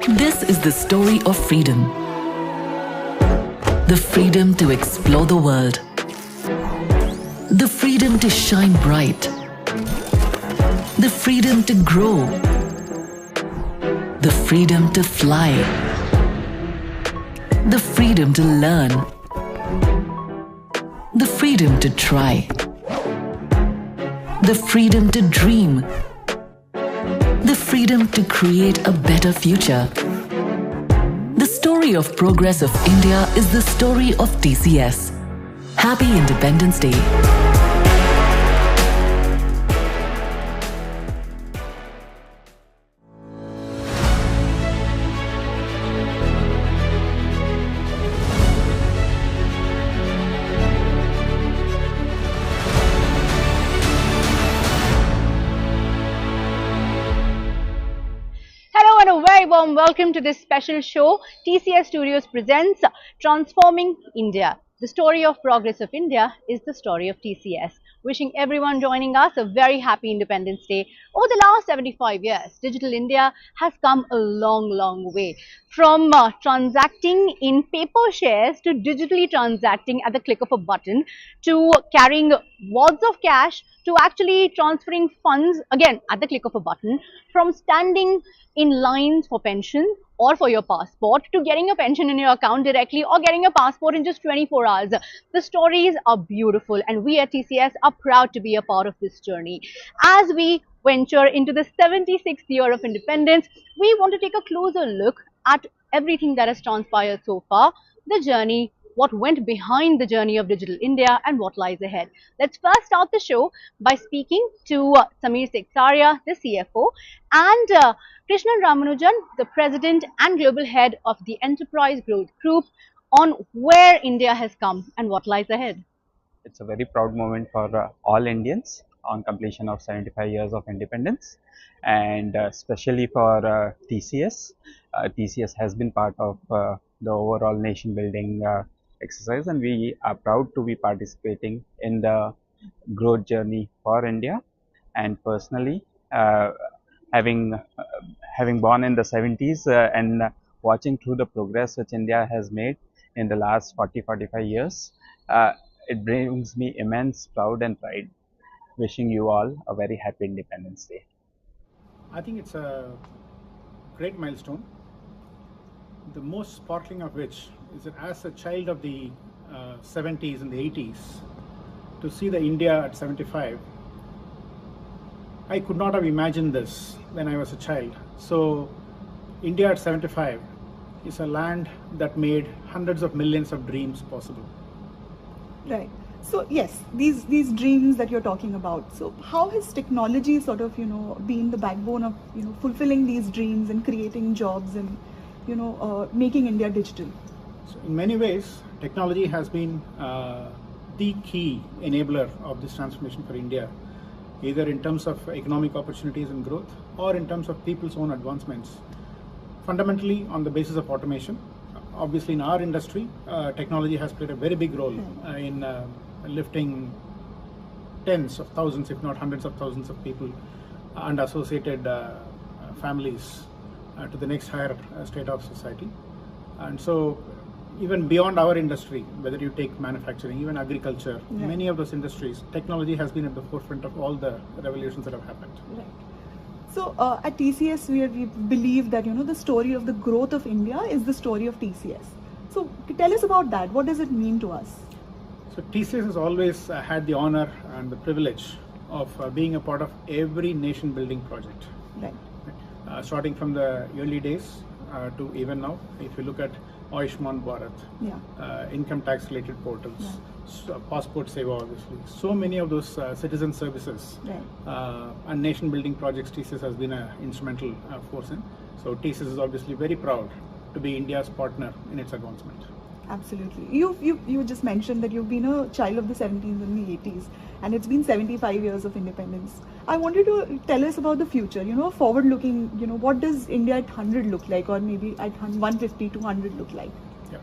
This is the story of freedom. The freedom to explore the world. The freedom to shine bright. The freedom to grow. The freedom to fly. The freedom to learn. The freedom to try. The freedom to dream. The freedom to create a better future. The story of progress of India is the story of TCS. Happy Independence Day. Warm welcome to this special show. TCS Studios presents Transforming India. The story of progress of India is the story of TCS. Wishing everyone joining us a very happy Independence Day. Over the last 75 years, Digital India has come a long way. From transacting in paper shares to digitally transacting at the click of a button, to carrying wads of cash, to actually transferring funds again at the click of a button, from standing in lines for pension or for your passport to getting your pension in your account directly or getting your passport in just 24 hours. The stories are beautiful and we at TCS are proud to be a part of this journey. As we venture into the 76th year of independence, we want to take a closer look at everything that has transpired so far, the journey, what went behind the journey of Digital India and what lies ahead. Let's first start the show by speaking to Samir Seksaria, the CFO, and Krishnan Ramanujan, the President and Global Head of the Enterprise Growth Group, on where India has come and what lies ahead. It's a very proud moment for all Indians on completion of 75 years of independence, and especially for TCS. TCS has been part of the overall nation building exercise, and we are proud to be participating in the growth journey for India. And personally, having born in the 70s and watching through the progress which India has made in the last 40-45 years, it brings me immense pride and pride. Wishing you all a very happy Independence Day. I think it's a great milestone, the most sparkling of which is that as a child of the 70s and the 80s, to see the India at 75, I could not have imagined this when I was a child. So India at 75 is a land that made hundreds of millions of dreams possible. Right. So yes, these dreams that you're talking about. So how has technology sort of, been the backbone of, fulfilling these dreams and creating jobs and, making India digital? So in many ways, technology has been the key enabler of this transformation for India, either in terms of economic opportunities and growth or in terms of people's own advancements. Fundamentally on the basis of automation. Obviously in our industry, technology has played a very big role in lifting tens of thousands, if not hundreds of thousands of people and associated families to the next higher state of society. And so even beyond our industry, whether you take manufacturing, even agriculture, many of those industries, technology has been at the forefront of all the revolutions that have happened. Right. So at TCS, we believe that, the story of the growth of India is the story of TCS. So tell us about that. What does it mean to us? So TCS has always had the honor and the privilege of being a part of every nation building project. Right. Starting from the early days to even now, if you look at Ayushman Bharat, income tax related portals, passport seva obviously, so many of those citizen services and nation building projects TCS has been an instrumental force in. So TCS is obviously very proud to be India's partner in its advancement. Absolutely. You just mentioned that you've been a child of the 70s and the 80s, and it's been 75 years of independence. I want you to tell us about the future, forward looking, what does India at 100 look like, or maybe at 150, 200 look like? Yeah.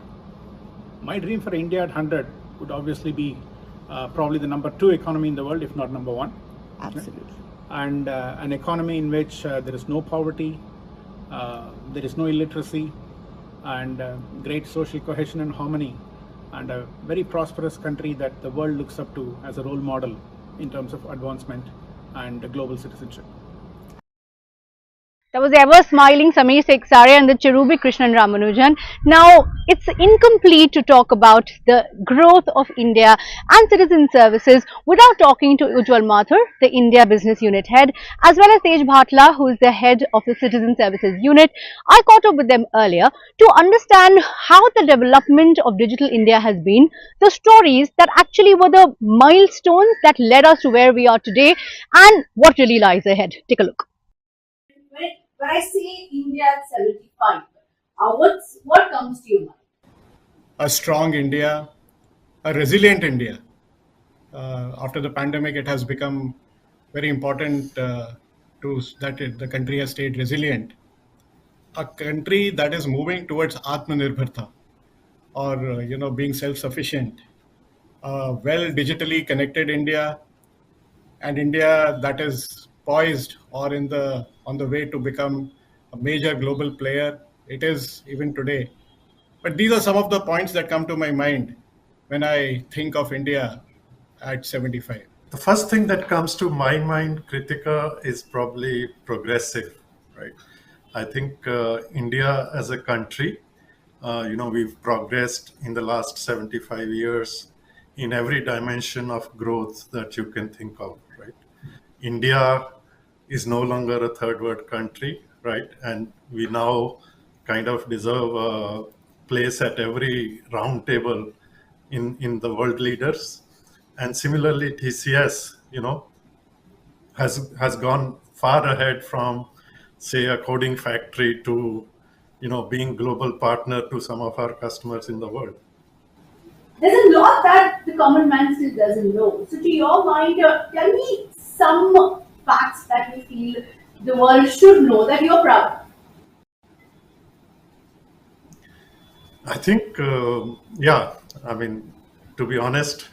My dream for India at 100 would obviously be probably the number 2 economy in the world, if not number 1. Absolutely. And an economy in which there is no poverty, there is no illiteracy, and great social cohesion and harmony, and a very prosperous country that the world looks up to as a role model in terms of advancement and global citizenship. That was ever smiling Sameer Seksare and the cherubic Krishnan Ramanujan. Now, it's incomplete to talk about the growth of India and citizen services without talking to Ujjwal Mathur, the India Business Unit Head, as well as Tej Bhatla, who is the head of the Citizen Services Unit. I caught up with them earlier to understand how the development of Digital India has been, the stories that actually were the milestones that led us to where we are today, and what really lies ahead. Take a look. When I say India at 75, what comes to your mind? A strong India, a resilient India. After the pandemic, it has become very important the country has stayed resilient. A country that is moving towards Atmanirbharta, or being self-sufficient. Well digitally connected India, and India that is poised or on the way to become a major global player. It is even today. But these are some of the points that come to my mind when I think of India at 75. The first thing that comes to my mind, Kritika, is probably progressive, right? I think India as a country, we've progressed in the last 75 years in every dimension of growth that you can think of, right? India is no longer a third world country, right? And we now kind of deserve a place at every round table in the world leaders. And similarly, TCS, has gone far ahead from, say, a coding factory to, being global partner to some of our customers in the world. There's a lot that the common man still doesn't know. So, to your mind, tell me some facts that you feel the world should know that you're proud of. I think, to be honest,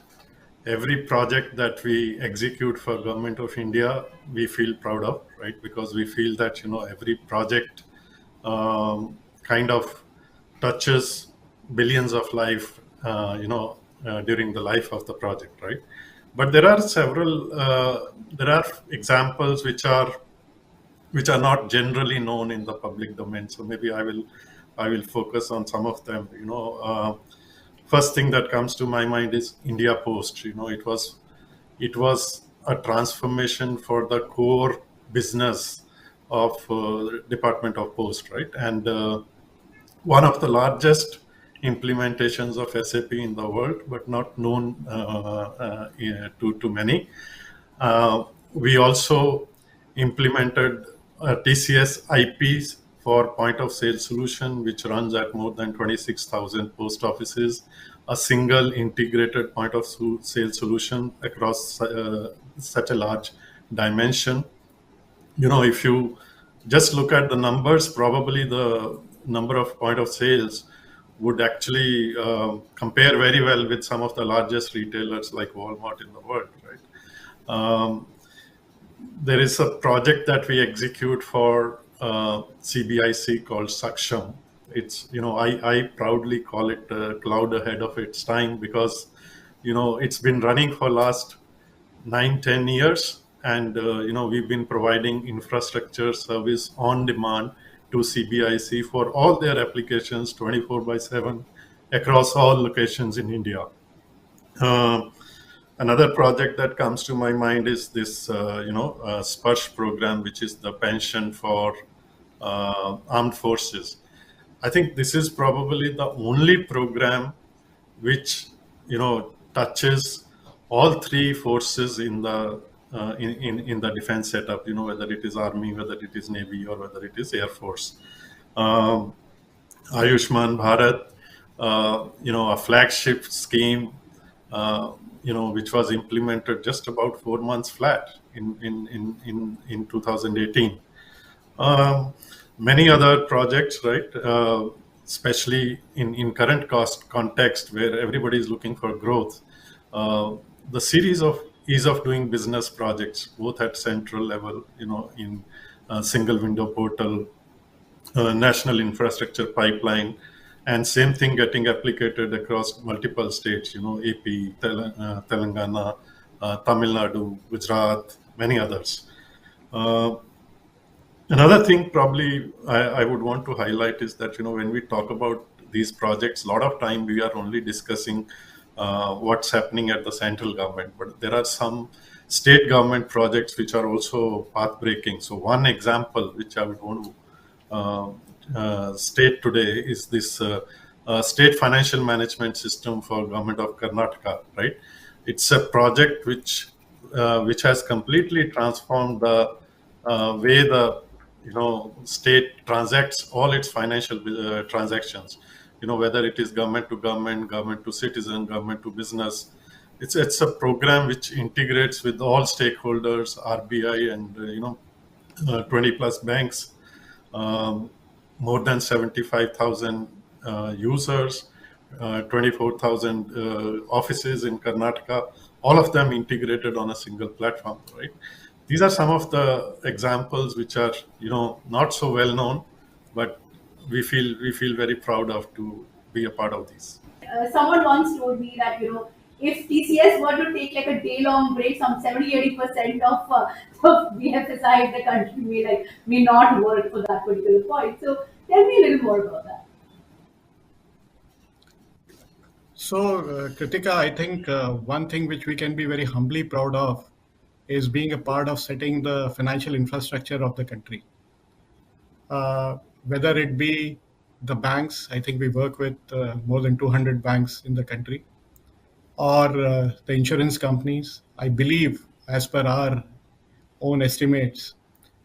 every project that we execute for Government of India, we feel proud of, right? Because we feel that, every project kind of touches billions of life, during the life of the project, right? But there are there are examples which are not generally known in the public domain. So maybe I will focus on some of them. First thing that comes to my mind is India Post. It was a transformation for the core business of Department of Post, right? And one of the largest implementations of SAP in the world, but not known to many. We also implemented TCS IPs for point of sale solution, which runs at more than 26,000 post offices, a single integrated point of sale solution across such a large dimension. If you just look at the numbers, probably the number of point of sales would actually compare very well with some of the largest retailers like Walmart in the world, right? There is a project that we execute for CBIC called Saksham. It's, I proudly call it cloud ahead of its time because, it's been running for last 9-10 years. And, we've been providing infrastructure service on demand to CBIC for all their applications 24/7 across all locations in India. Another project that comes to my mind is this, Sparsh program, which is the pension for armed forces. I think this is probably the only program which, touches all three forces in the in the defense setup. Whether it is Army, whether it is Navy, or whether it is Air Force. Ayushman Bharat, a flagship scheme. Which was implemented just about 4 months flat in 2018. Many other projects, right? Especially in current cost context where everybody is looking for growth. The series of ease of doing business projects, both at central level, in single window portal, national infrastructure pipeline, and same thing getting applicated across multiple states, AP, Telangana, Tamil Nadu, Gujarat, many others. Another thing probably I would want to highlight is that, when we talk about these projects, a lot of time we are only discussing what's happening at the central government, but there are some state government projects which are also path breaking. So one example which I would want to state today is this state financial management system for government of Karnataka, right? It's a project which has completely transformed the way the state transacts all its financial transactions. Whether it is government to government, government to citizen, government to business. It's a program which integrates with all stakeholders, RBI, and 20 plus banks, more than 75,000 users, 24,000 offices in Karnataka, all of them integrated on a single platform, right? These are some of the examples which are, not so well known, but we feel very proud of to be a part of these. Someone once told me that, if TCS were to take like a day-long break, some 70-80% of BFSI in the country may not work for that particular point. So tell me a little more about that. So, Kritika, I think one thing which we can be very humbly proud of is being a part of setting the financial infrastructure of the country. Whether it be the banks, I think we work with more than 200 banks in the country, or the insurance companies. I believe, as per our own estimates,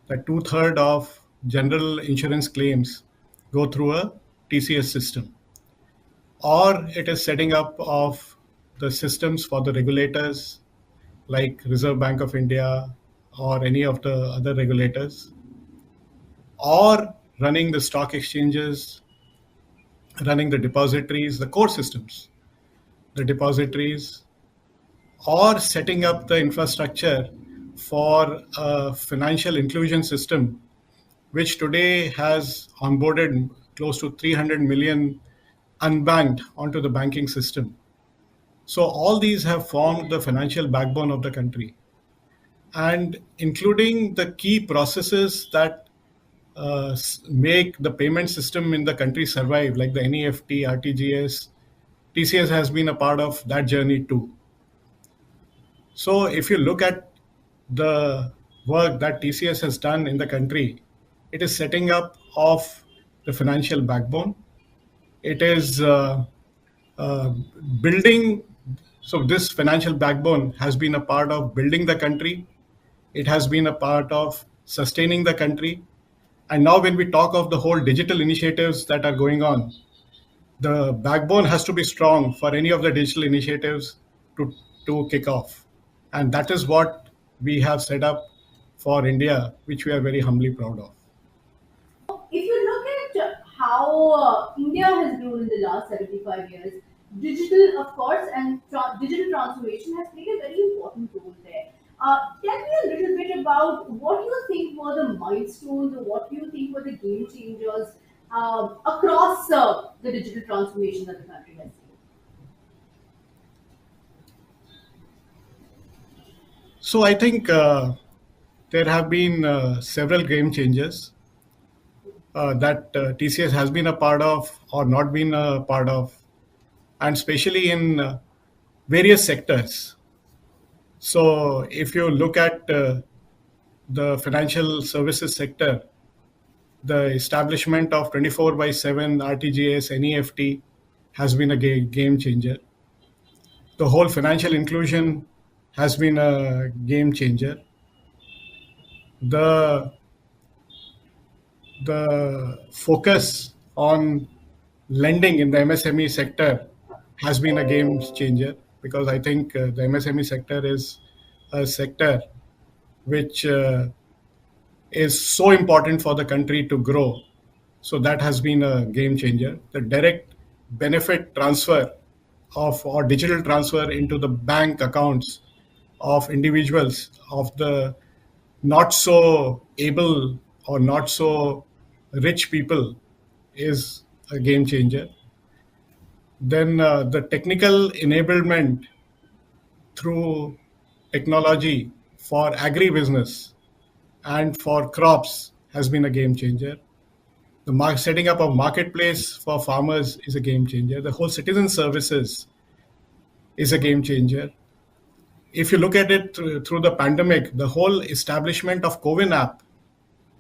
that 2/3 of general insurance claims go through a TCS system. Or it is setting up of the systems for the regulators like Reserve Bank of India or any of the other regulators, or running the stock exchanges, running the depositories, the core systems, the depositories, or setting up the infrastructure for a financial inclusion system, which today has onboarded close to 300 million unbanked onto the banking system. So all these have formed the financial backbone of the country, and including the key processes that make the payment system in the country survive, like the NEFT, RTGS. TCS has been a part of that journey too. So if you look at the work that TCS has done in the country, it is setting up of the financial backbone. It is building. So this financial backbone has been a part of building the country. It has been a part of sustaining the country. And now when we talk of the whole digital initiatives that are going on, the backbone has to be strong for any of the digital initiatives to kick off. And that is what we have set up for India, which we are very humbly proud of. If you look at how India has grown in the last 75 years, digital, of course, and digital transformation has played a very important role there. Tell me a little bit about what you think were the milestones, or what you think were the game changers across the digital transformation that the country has seen. So I think there have been several game changers that TCS has been a part of or not been a part of, and especially in various sectors. So if you look at the financial services sector, the establishment of 24/7 RTGS, NEFT has been a game changer. The whole financial inclusion has been a game changer. The focus on lending in the MSME sector has been a game changer, because I think the MSME sector is a sector which is so important for the country to grow. So that has been a game changer. The direct benefit transfer of or digital transfer into the bank accounts of individuals, of the not so able or not so rich people is a game changer. Then the technical enablement through technology for agribusiness and for crops has been a game changer. The setting up of marketplace for farmers is a game changer. The whole citizen services is a game changer. If you look at it through the pandemic, the whole establishment of COVID app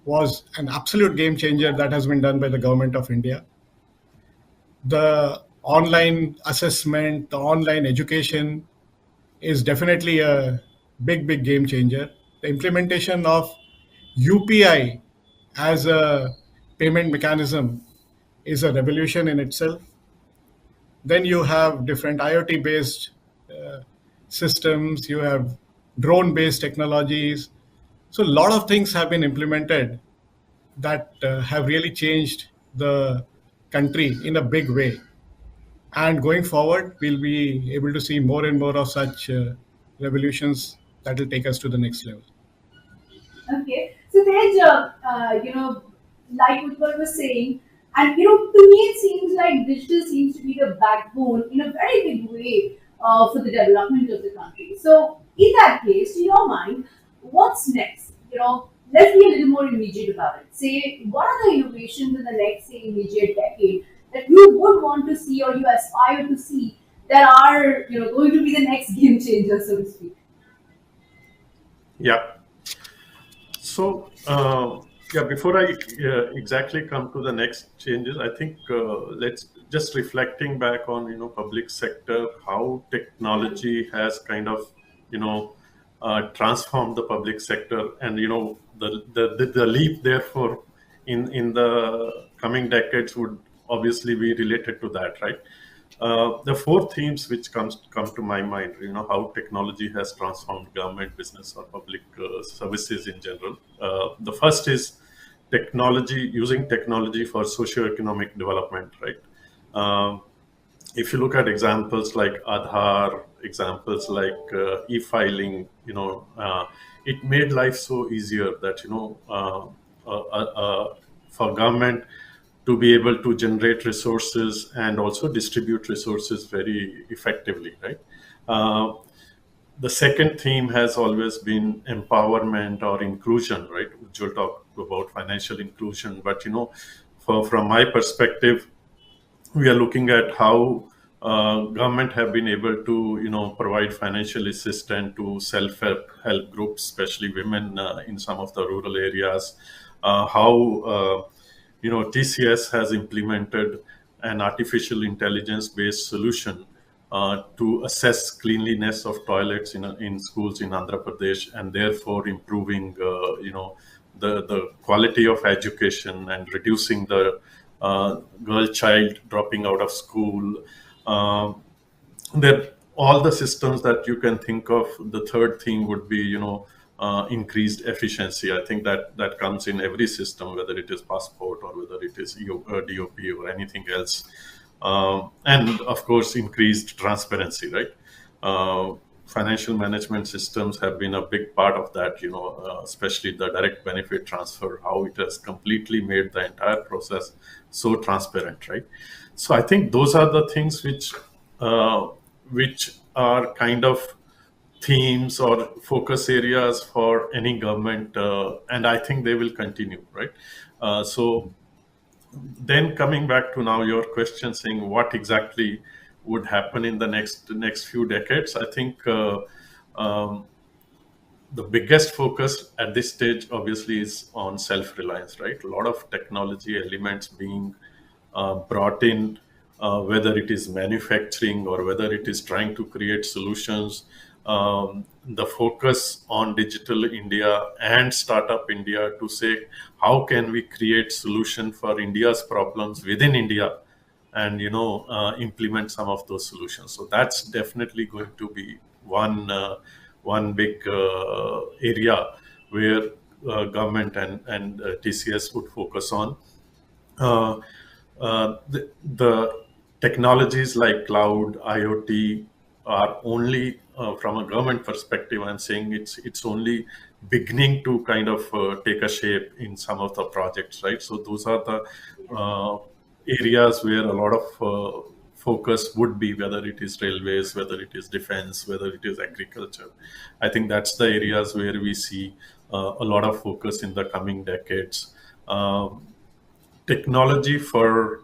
was an absolute game changer that has been done by the government of India. The online assessment, the online education is definitely a big game changer. The implementation of UPI as a payment mechanism is a revolution in itself. Then you have different IoT based systems, you have drone based technologies. So, a lot of things have been implemented that have really changed the country in a big way. And going forward, we'll be able to see more and more of such revolutions that will take us to the next level. Okay, so there's, like Utpal was saying, and to me it seems like digital seems to be the backbone in a very big way for the development of the country. So, in that case, to your mind, what's next? Let's be a little more immediate about it. Say, what are the innovations in the next, say, immediate decade that you would want to see or you aspire to see that are, going to be the next game changer, so to speak? Yeah. So, before I exactly come to the next changes, I think let's just reflecting back on, public sector, how technology has kind of, transformed the public sector, and, the leap therefore in the coming decades would obviously be related to that, right? The four themes which come to my mind, how technology has transformed government, business, or public services in general. The first is using technology for socio-economic development, right? If you look at examples like Aadhaar, examples like e-filing, it made life so easier that for government to be able to generate resources and also distribute resources very effectively, right? The second theme has always been empowerment or inclusion, right? Ujjwal talked about financial inclusion, but from my perspective, we are looking at how government have been able to provide financial assistance to self-help groups, especially women in some of the rural areas. How TCS has implemented an artificial intelligence based solution to assess cleanliness of toilets in schools in Andhra Pradesh, and therefore improving the quality of education and reducing the girl child dropping out of school. There all the systems that you can think of. The third thing would be increased efficiency. I think that comes in every system, whether it is passport or whether it is DOP or anything else. And of course, increased transparency, right? Financial management systems have been a big part of that, especially the direct benefit transfer, how it has completely made the entire process so transparent, right? So I think those are the things which are kind of themes or focus areas for any government, and I think they will continue, right? So then coming back to now your question, saying what exactly would happen in the next few decades, I think the biggest focus at this stage obviously is on self-reliance, right? A lot of technology elements being brought in, whether it is manufacturing or whether it is trying to create solutions. The focus on digital India and startup India to say how can we create solution for India's problems within India, and implement some of those solutions. So that's definitely going to be one big area where government and TCS would focus on. The technologies like cloud, IoT are only from a government perspective. I'm saying it's only beginning to kind of take a shape in some of the projects, right? So those are the areas where a lot of focus would be, whether it is railways, whether it is defense, whether it is agriculture. I think that's the areas where we see a lot of focus in the coming decades. Technology for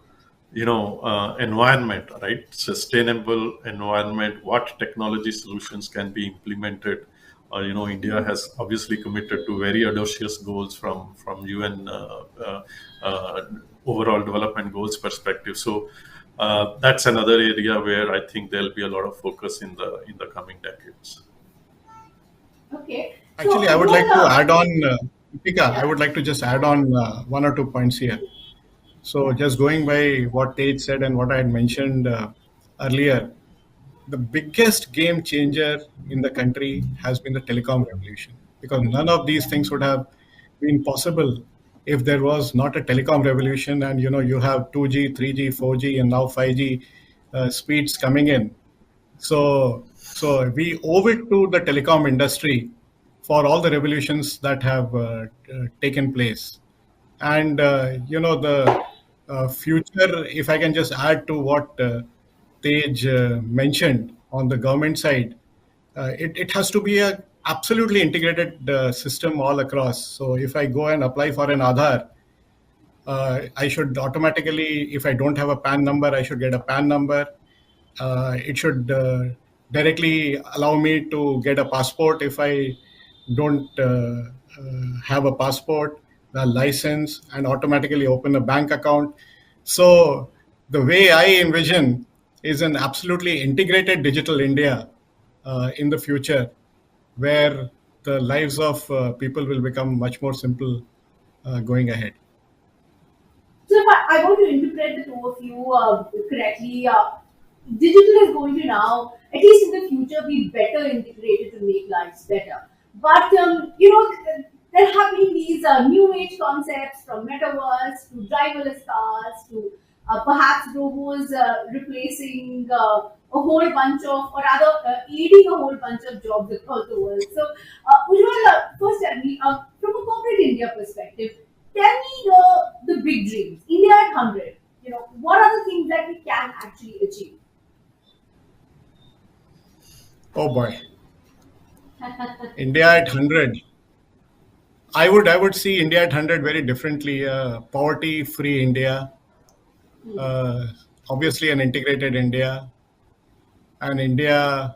environment, right? Sustainable environment. What technology solutions can be implemented? India has obviously committed to very audacious goals from UN overall development goals perspective. So that's another area where I think there'll be a lot of focus in the coming decades. Okay. Actually, I would like to add on, Deepika, I would like to just add on one or two points here. So just going by what Tej said and what I had mentioned earlier, the biggest game changer in the country has been the telecom revolution, because none of these things would have been possible if there was not a telecom revolution. And you have 2G, 3G, 4G, and now 5G speeds coming in. So we owe it to the telecom industry for all the revolutions that have taken place. And the future, if I can just add to what Tej mentioned on the government side, it has to be a absolutely integrated system all across. So if I go and apply for an Aadhaar, I should automatically, if I don't have a PAN number, I should get a PAN number. It should directly allow me to get a passport if I don't have a passport, the license, and automatically open a bank account. So the way I envision is an absolutely integrated digital India in the future, where the lives of people will become much more simple going ahead. So if I want to interpret the two of you correctly, digital is going to now, at least in the future, be better integrated to make lives better. But there have been these new age concepts, from metaverse to driverless cars to perhaps robots replacing a whole bunch of, or rather aiding a whole bunch of jobs across the world. So, Ujjwal, first tell me, from a corporate India perspective, tell me the big dreams. India at 100. What are the things that we can actually achieve? Oh boy, India at 100. I would see India at 100 very differently. Poverty-free India, uh, obviously an integrated India, an India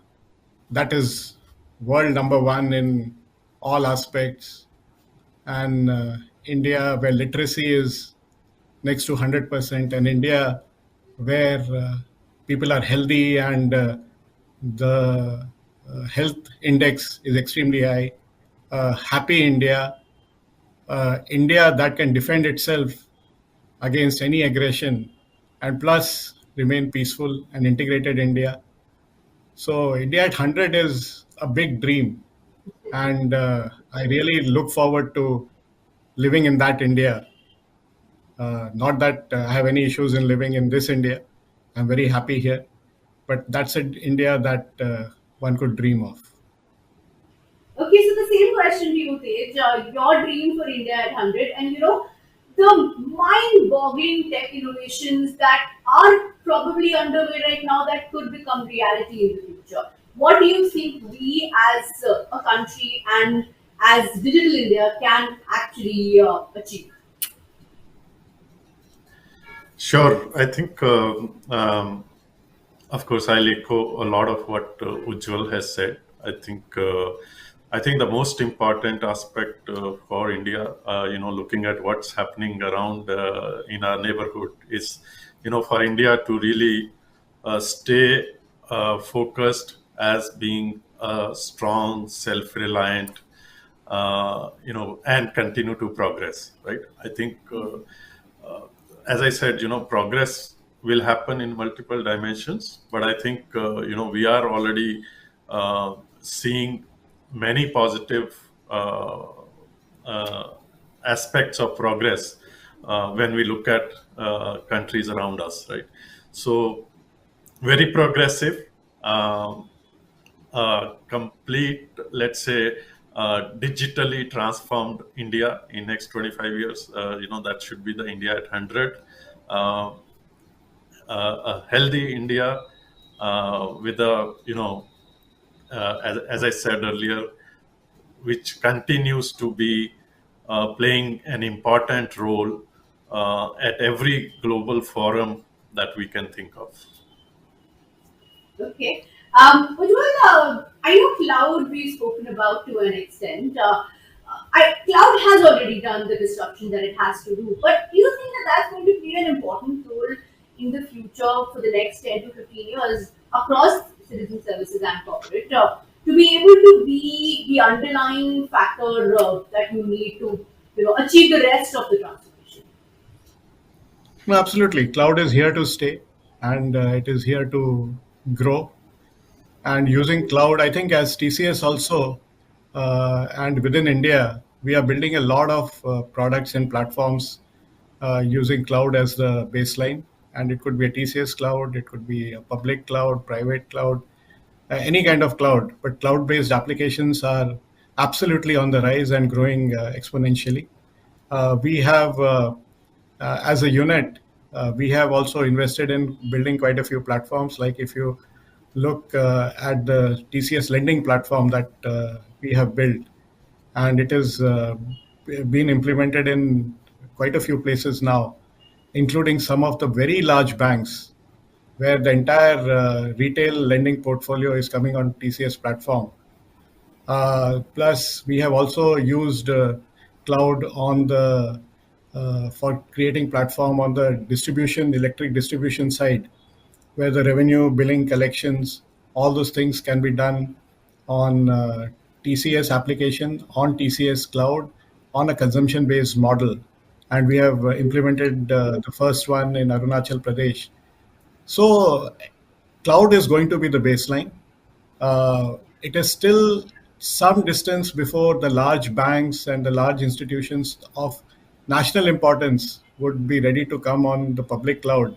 that is world number one in all aspects, and India where literacy is next to 100%, and India where people are healthy and the health index is extremely high. Happy India, India that can defend itself against any aggression, and plus remain peaceful and integrated India. So India at 100 is a big dream, and I really look forward to living in that India. Not that I have any issues in living in this India. I'm very happy here, but that's an India that one could dream of. Okay, so the same question to you, Tej. Your dream for India at 100, and the mind-boggling tech innovations that are probably underway right now that could become reality in the future. What do you think we as a country and as Digital India can actually achieve? Sure. I think, of course, I'll echo a lot of what Ujjwal has said. I think the most important aspect for India, looking at what's happening around in our neighborhood, is, for India to really stay focused as being a strong, self-reliant, and continue to progress. Right. I think. As I said, progress will happen in multiple dimensions, but I think, we are already seeing many positive aspects of progress when we look at countries around us, right? So, very progressive, complete, let's say, digitally transformed India in next 25 years. That should be the India at 100. A healthy India with a, as I said earlier, which continues to be playing an important role at every global forum that we can think of. Okay. Ujjwal, I know cloud we've spoken about to an extent. Cloud has already done the disruption that it has to do, but do you think that that's going to play an important role in the future for the next 10 to 15 years across citizen services and corporate to be able to be the underlying factor that you need to achieve the rest of the transformation? No, absolutely. Cloud is here to stay, and it is here to grow. And using cloud, I think as TCS also, and within India, we are building a lot of products and platforms using cloud as the baseline. And it could be a TCS cloud, it could be a public cloud, private cloud, any kind of cloud. But cloud-based applications are absolutely on the rise and growing exponentially. We have, as a unit, we have also invested in building quite a few platforms. Like if you look at the TCS lending platform that we have built, and it has been implemented in quite a few places now, including some of the very large banks, where the entire retail lending portfolio is coming on TCS platform. Plus, we have also used cloud on the for creating platform on the distribution, electric distribution side, where the revenue, billing, collections, all those things can be done on TCS application, on TCS cloud, on a consumption-based model. And we have implemented the first one in Arunachal Pradesh. So cloud is going to be the baseline. It is still some distance before the large banks and the large institutions of national importance would be ready to come on the public cloud.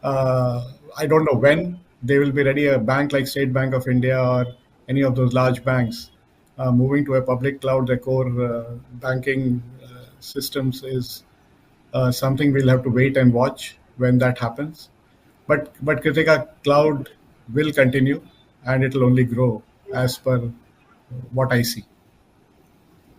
I don't know when they will be ready. A bank like State Bank of India or any of those large banks moving to a public cloud, their core banking systems is something we'll have to wait and watch when that happens. But Kritika, cloud will continue and it will only grow as per what I see.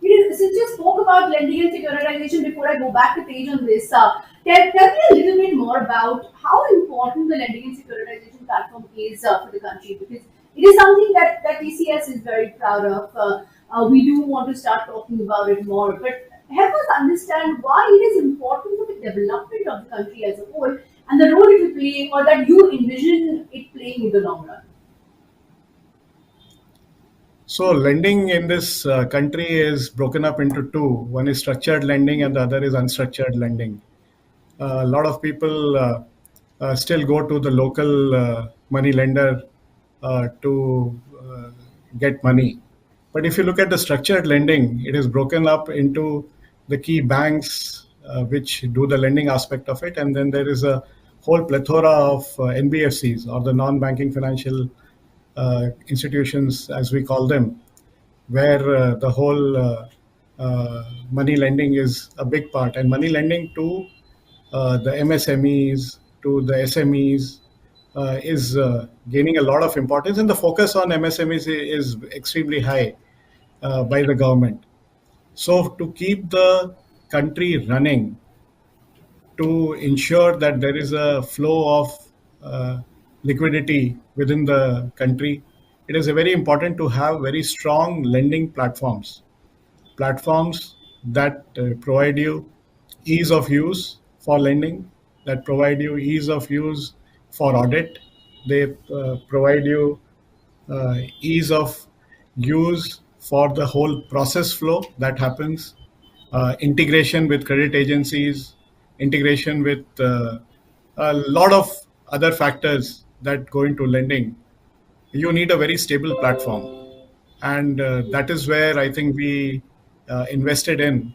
Since you spoke about lending and securitization, before I go back to page on this, tell me a little bit more about how important the lending and securitization platform is for the country, because it is something that TCS is very proud of. We do want to start talking about it more, but help us understand why it is important for the development of the country as a whole and the role it will play, or that you envision it playing in the long run. So lending in this country is broken up into two. One is structured lending and the other is unstructured lending. A lot of people still go to the local money lender to get money. But if you look at the structured lending, it is broken up into the key banks which do the lending aspect of it. And then there is a whole plethora of NBFCs, or the non-banking financial institutions, as we call them, where the whole money lending is a big part. And money lending to the MSMEs, to the SMEs, is gaining a lot of importance. And the focus on MSMEs is extremely high by the government. So to keep the country running, to ensure that there is a flow of liquidity within the country, it is very important to have very strong lending platforms that provide you ease of use for lending, that provide you ease of use for audit. They provide you ease of use for the whole process flow that happens, integration with credit agencies, integration with a lot of other factors that go into lending. You need a very stable platform. And that is where I think we invested in.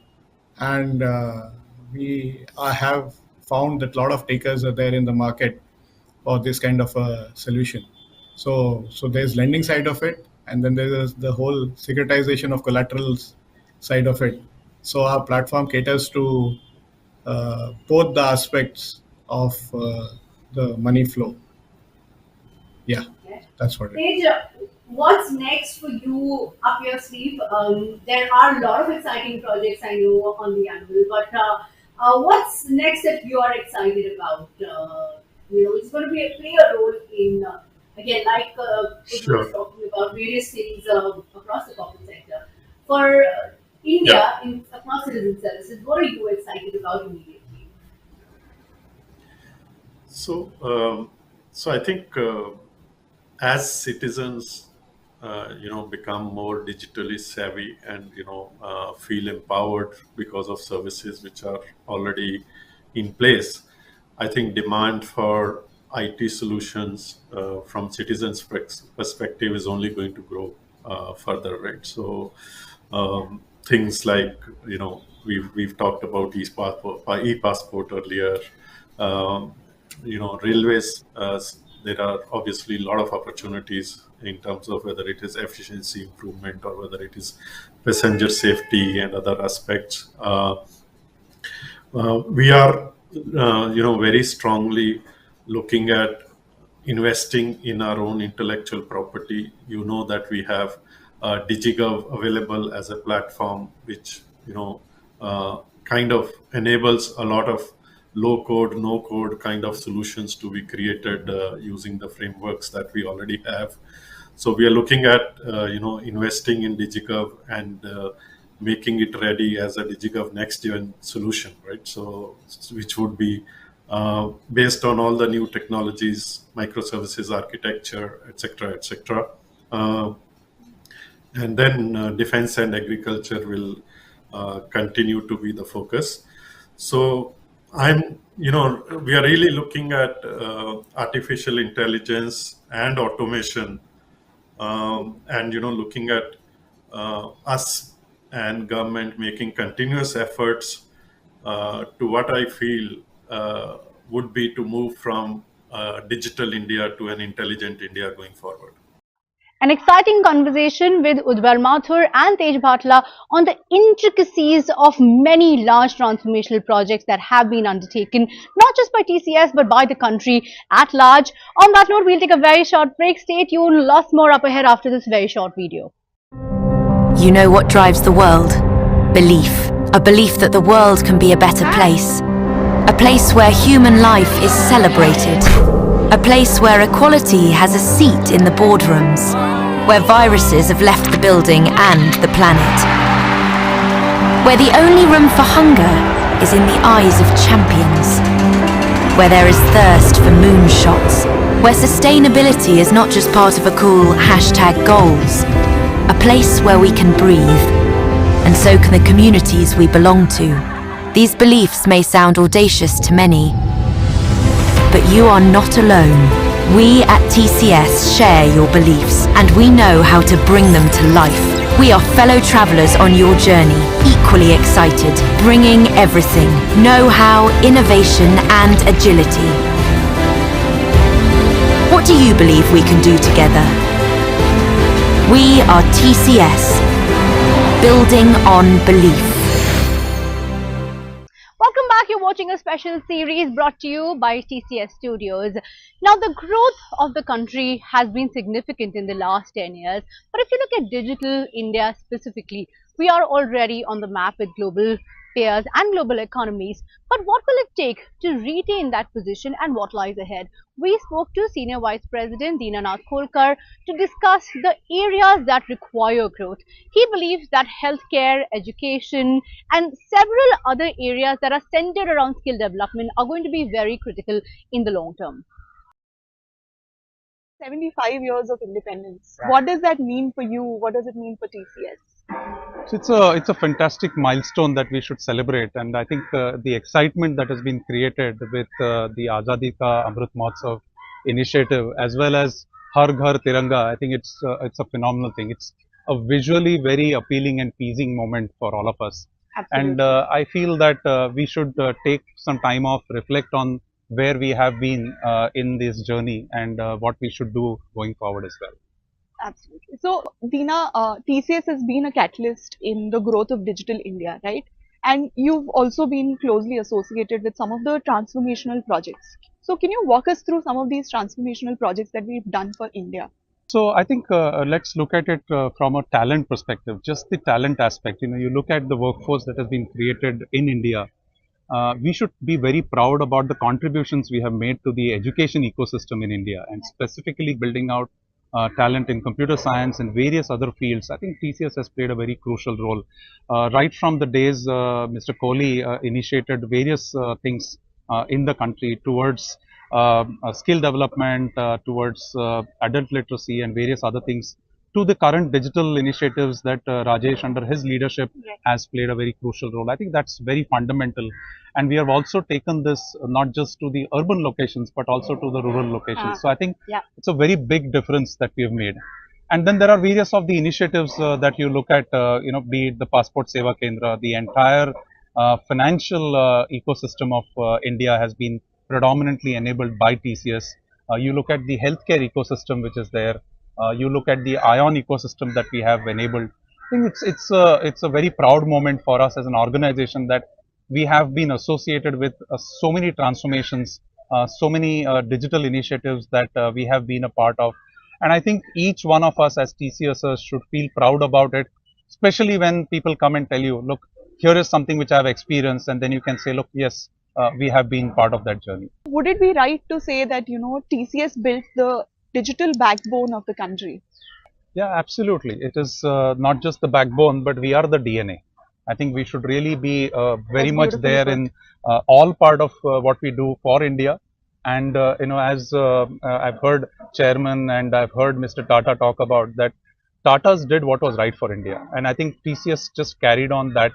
And we have found that a lot of takers are there in the market for this kind of a solution. So there's lending side of it, and then there's the whole securitization of collaterals side of it. So our platform caters to both the aspects of the money flow. Yeah, Okay. that's what it is. Tej, what's next for you up your sleeve? There are a lot of exciting projects I know on the anvil, but what's next that you are excited about? It's going to play a role in, again, like Udo was Sure. talking about various things across the corporate sector. For India, across citizen services, what are you excited about immediately? So, so I think as citizens, become more digitally savvy and feel empowered because of services which are already in place, I think demand for IT solutions from citizens' perspective is only going to grow further, right? So things like we've talked about e-passport earlier. Um, Railways. There are obviously a lot of opportunities in terms of whether it is efficiency improvement or whether it is passenger safety and other aspects. We are, very strongly looking at investing in our own intellectual property. You know that we have DigiGov available as a platform, which kind of enables a lot of low code, no code kind of solutions to be created using the frameworks that we already have. So we are looking at investing in DigiGov and making it ready as a DigiGov next gen solution, right? So which would be based on all the new technologies, microservices architecture, etc., etc. And then defense and agriculture will continue to be the focus. So we are really looking at artificial intelligence and automation, and looking at us and government making continuous efforts to what I feel would be to move from digital India to an intelligent India going forward. An exciting conversation with Udvar Mathur and Tej Bhatla on the intricacies of many large transformational projects that have been undertaken, not just by TCS but by the country at large. On that note, we'll take a very short break. Stay tuned, lots more up ahead after this very short video. You know what drives the world? Belief. A belief that the world can be a better place. A place where human life is celebrated. A place where equality has a seat in the boardrooms. Where viruses have left the building and the planet. Where the only room for hunger is in the eyes of champions. Where there is thirst for moonshots. Where sustainability is not just part of a cool #goals. A place where we can breathe. And so can the communities we belong to. These beliefs may sound audacious to many, but you are not alone. We at TCS share your beliefs, and we know how to bring them to life. We are fellow travellers on your journey, equally excited, bringing everything: know-how, innovation and agility. What do you believe we can do together? We are TCS, building on belief. Welcome back. You're watching a special series brought to you by TCS Studios. Now, the growth of the country has been significant in the last 10 years. But if you look at digital India specifically, we are already on the map with global peers and global economies. But what will it take to retain that position and what lies ahead? We spoke to Senior Vice President Dinanath Kolkar to discuss the areas that require growth. He believes that healthcare, education and several other areas that are centered around skill development are going to be very critical in the long term. 75 years of independence. What does that mean for you? What does it mean for TCS? So it's a fantastic milestone that we should celebrate, and I think the excitement that has been created with the Azadi Ka Amrit Mahotsav initiative, as well as Har Ghar Tiranga, I think it's a phenomenal thing. It's a visually very appealing and pleasing moment for all of us. Absolutely. And I feel that we should take some time off, reflect on where we have been in this journey and what we should do going forward as well. Absolutely. So, Deena, TCS has been a catalyst in the growth of digital India, right? And you've also been closely associated with some of the transformational projects. So, can you walk us through some of these transformational projects that we've done for India? So I think let's look at it from a talent perspective, just the talent aspect. You look at the workforce that has been created in India. We should be very proud about the contributions we have made to the education ecosystem in India, and specifically building out talent in computer science and various other fields. I think TCS has played a very crucial role. Right from the days Mr. Kohli initiated various things in the country towards skill development, towards adult literacy and various other things, to the current digital initiatives that Rajesh under his leadership has played a very crucial role. I think that's very fundamental. And we have also taken this not just to the urban locations, but also to the rural locations. So I think it's a very big difference that we have made. And then there are various of the initiatives that you look at, be it the Passport Seva Kendra, the entire financial ecosystem of India has been predominantly enabled by TCS. You look at the healthcare ecosystem which is there. You look at the ION ecosystem that we have enabled. I think it's a very proud moment for us as an organization that we have been associated with so many transformations, so many digital initiatives that we have been a part of. And I think each one of us as TCSers should feel proud about it, especially when people come and tell you, look, here is something which I have experienced, and then you can say, look, yes, we have been part of that journey. Would it be right to say that, TCS built the digital backbone of the country? Yeah, absolutely. It is not just the backbone, but we are the DNA. I think we should really be very much there in all part of what we do for India. And as I've heard Chairman and I've heard Mr. Tata talk about that, Tata's did what was right for India, and I think TCS just carried on that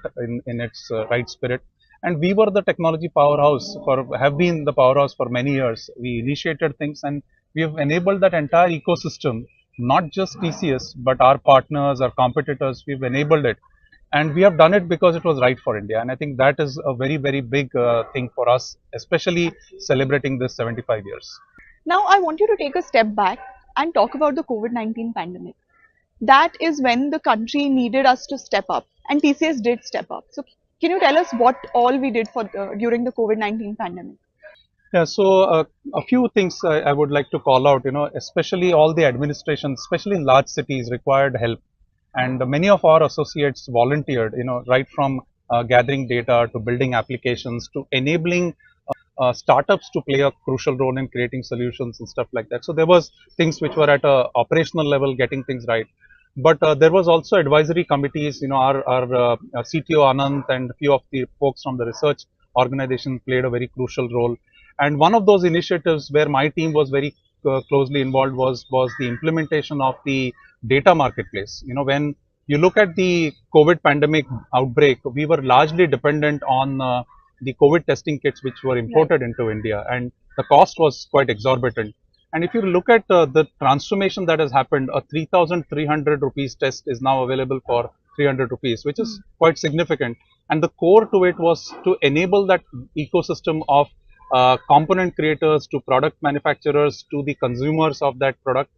in its right spirit. And we were the technology powerhouse have been the powerhouse for many years. We initiated things and we have enabled that entire ecosystem, not just TCS, but our partners, our competitors, we've enabled it. And we have done it because it was right for India. And I think that is a very, very big thing for us, especially celebrating this 75 years. Now, I want you to take a step back and talk about the COVID-19 pandemic. That is when the country needed us to step up, and TCS did step up. So, can you tell us what all we did for during the COVID-19 pandemic? Yeah, so a few things I would like to call out, especially all the administration, especially in large cities, required help. And many of our associates volunteered, right from gathering data to building applications to enabling startups to play a crucial role in creating solutions and stuff like that. So there was things which were at a operational level, getting things right. But there was also advisory committees, our CTO Anand and a few of the folks from the research organization played a very crucial role. And one of those initiatives where my team was very closely involved was the implementation of the data marketplace. When you look at the COVID pandemic outbreak, we were largely dependent on the COVID testing kits which were imported into India, and the cost was quite exorbitant. And if you look at the transformation that has happened, a 3,300 rupees test is now available for 300 rupees, which is quite significant. And the core to it was to enable that ecosystem of component creators to product manufacturers to the consumers of that product.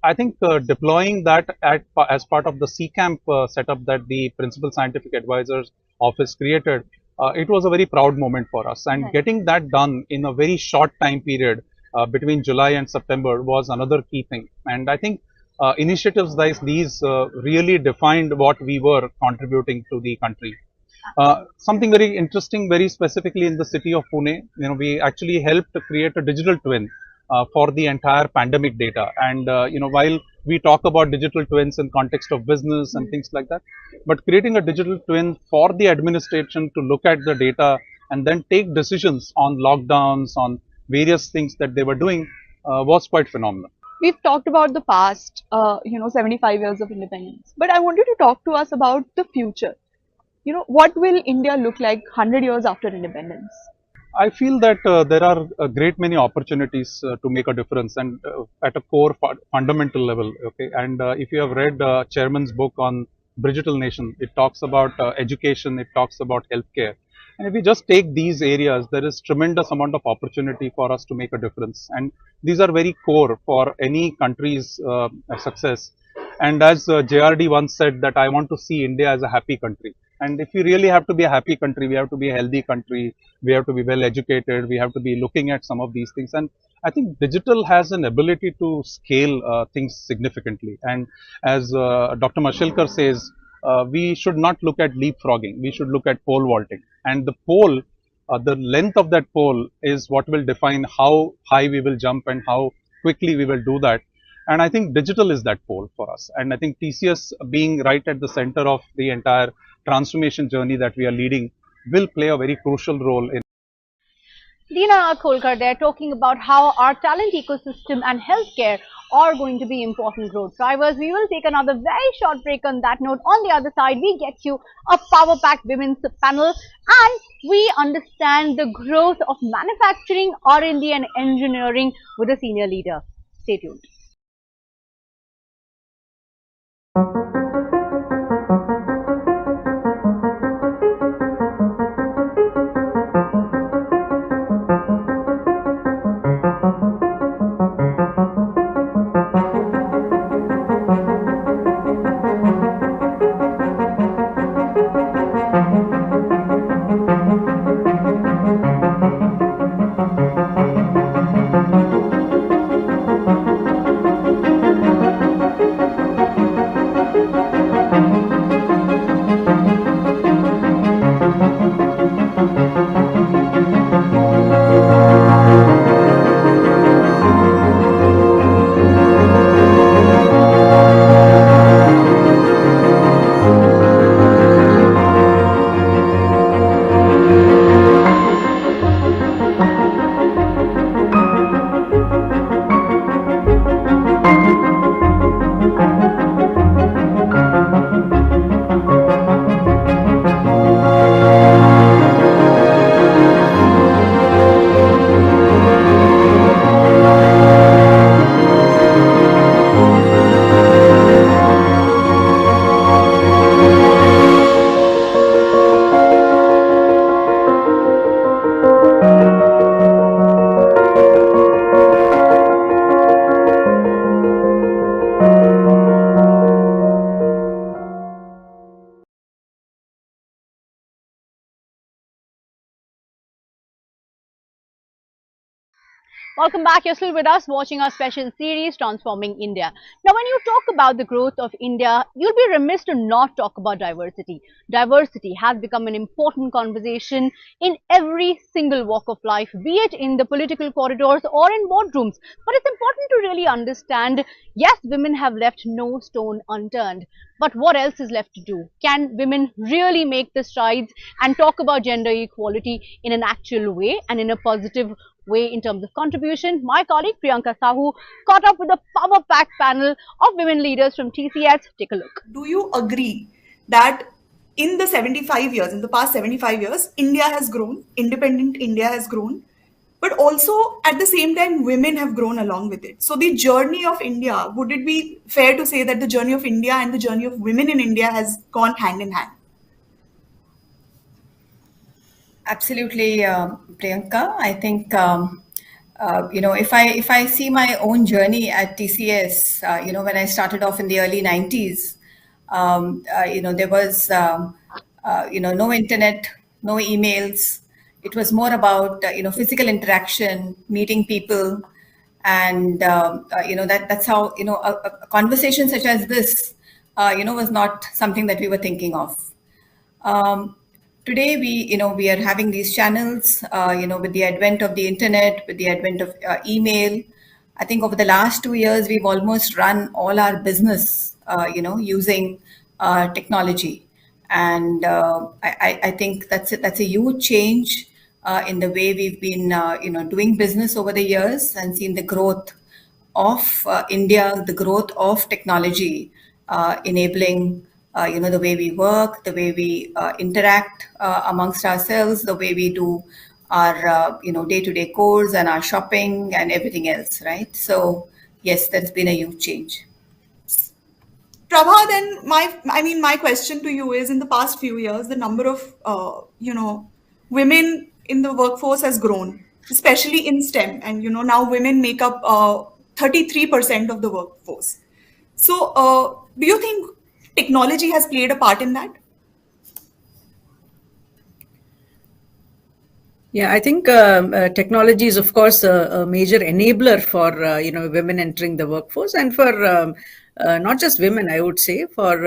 I think deploying that as part of the CCAMP setup that the Principal Scientific Advisors Office created, it was a very proud moment for us. And getting that done in a very short time period between July and September was another key thing. And I think initiatives like these really defined what we were contributing to the country. Something very interesting, very specifically in the city of Pune, we actually helped to create a digital twin for the entire pandemic data. And, while we talk about digital twins in context of business and things like that, but creating a digital twin for the administration to look at the data and then take decisions on lockdowns, on various things that they were doing was quite phenomenal. We've talked about the past, 75 years of independence, but I wanted to talk to us about the future. What will India look like 100 years after independence? I feel that there are a great many opportunities to make a difference, and at a core fundamental level. Okay, and if you have read Chairman's book on Digital Nation, it talks about education, it talks about healthcare, and if we just take these areas, there is tremendous amount of opportunity for us to make a difference, and these are very core for any country's success. And as JRD once said, that I want to see India as a happy country. And if we really have to be a happy country, we have to be a healthy country, we have to be well educated, we have to be looking at some of these things. And I think digital has an ability to scale things significantly. And as Dr. Mashilkar says, we should not look at leapfrogging, we should look at pole vaulting. And the pole, the length of that pole is what will define how high we will jump and how quickly we will do that. And I think digital is that pole for us. And I think TCS being right at the center of the entire transformation journey that we are leading will play a very crucial role in. Deena Kholkar there talking about how our talent ecosystem and healthcare are going to be important growth drivers. We will take another very short break on that note. On the other side, we get you a power-packed women's panel and we understand the growth of manufacturing, R&D and engineering with a senior leader. Stay tuned. Welcome back. You're still with us watching our special series Transforming India. Now, when you talk about the growth of India, you'll be remiss to not talk about diversity. Diversity has become an important conversation in every single walk of life, be it in the political corridors or in boardrooms. But it's important to really understand, yes, women have left no stone unturned. But what else is left to do? Can women really make the strides and talk about gender equality in an actual way and in a positive way in terms of contribution? My colleague Priyanka Sahu caught up with a power-packed panel of women leaders from TCS. Take a look. Do you agree that in the 75 years, in the past 75 years, India has grown, independent India has grown, but also at the same time, women have grown along with it. So the journey of India, would it be fair to say that the journey of India and the journey of women in India has gone hand in hand? Absolutely, Priyanka. I think if I see my own journey at TCS, when I started off in the early 90s, there was no internet, no emails. It was more about physical interaction, meeting people, and that's how a conversation such as this was not something that we were thinking of. Today, we are having these channels, with the advent of the internet, with the advent of email. I think over the last 2 years, we've almost run all our business, using technology. And I think that's a huge change in the way we've been, doing business over the years and seen the growth of India, the growth of technology, enabling the way we work, the way we interact amongst ourselves, the way we do our day-to-day chores and our shopping and everything else, right? So yes, that's been a huge change. Prabha, then my question to you is, in the past few years, the number of women in the workforce has grown, especially in STEM, and now women make up 33% of the workforce. So Do you think technology has played a part in that? Yeah, I think technology is, of course, a major enabler for women entering the workforce, and for not just women, I would say, for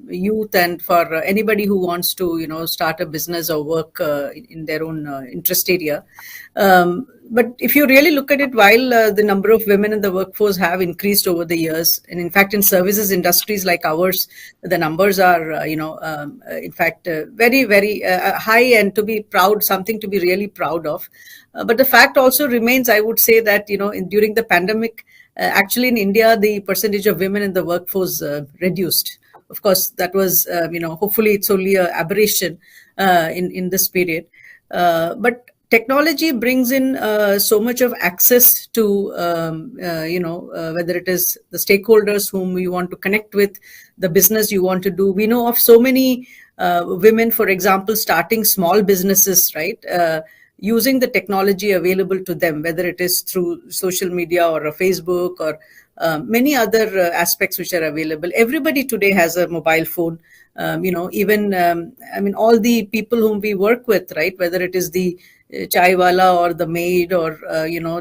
youth, and for anybody who wants to start a business or work in their own interest area. But if you really look at it, while the number of women in the workforce have increased over the years, and in fact, in services industries like ours, the numbers are, in fact, very, very high, and to be proud, something to be really proud of. But the fact also remains, I would say, that during the pandemic, actually in India, the percentage of women in the workforce reduced. Of course, that was, hopefully it's only an aberration in this period. But technology brings in so much of access to, whether it is the stakeholders whom you want to connect with, the business you want to do. We know of so many women, for example, starting small businesses, right? Using the technology available to them, whether it is through social media or a Facebook or many other aspects which are available. Everybody today has a mobile phone. All the people whom we work with, right? Whether it is the chai wala or the maid or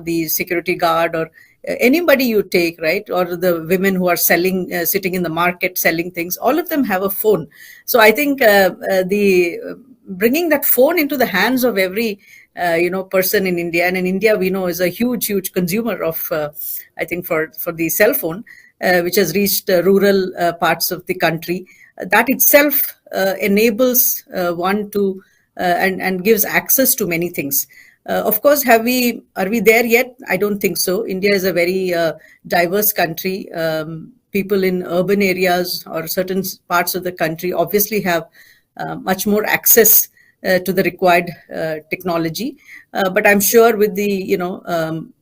the security guard or anybody you take, right? Or the women who are selling, sitting in the market selling things, all of them have a phone. So I think the bringing that phone into the hands of every person in India, and in India we know is a huge consumer of I think for the cell phone, which has reached rural parts of the country. That itself enables one to and gives access to many things. Of course, are we there yet? I don't think so. India is a very diverse country. People in urban areas or certain parts of the country obviously have much more access to the required technology. But I'm sure with the